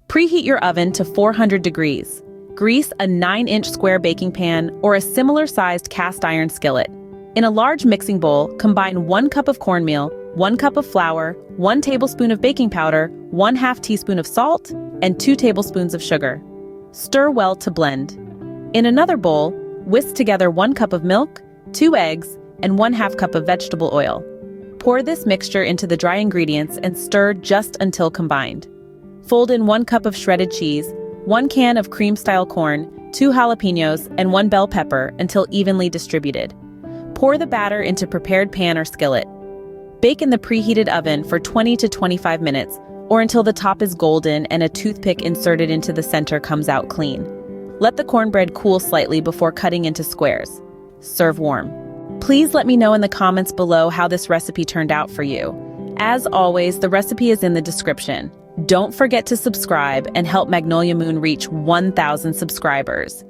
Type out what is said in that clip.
Preheat your oven to 400 degrees. Grease a 9-inch square baking pan or a similar-sized cast iron skillet. In a large mixing bowl, combine 1 cup of cornmeal, 1 cup of flour, 1 tablespoon of baking powder, 1/2 teaspoon of salt, and 2 tablespoons of sugar. Stir well to blend. In another bowl, whisk together 1 cup of milk, 2 eggs, and 1/2 cup of vegetable oil. Pour this mixture into the dry ingredients and stir just until combined. Fold in 1 cup of shredded cheese, 1 can of cream-style corn, 2 jalapeños, and 1 bell pepper until evenly distributed. Pour the batter into prepared pan or skillet. Bake in the preheated oven for 20 to 25 minutes or until the top is golden and a toothpick inserted into the center comes out clean. Let the cornbread cool slightly before cutting into squares. Serve warm. Please let me know in the comments below how this recipe turned out for you. As always, the recipe is in the description. Don't forget to subscribe and help Magnolia Moon reach 1,000 subscribers.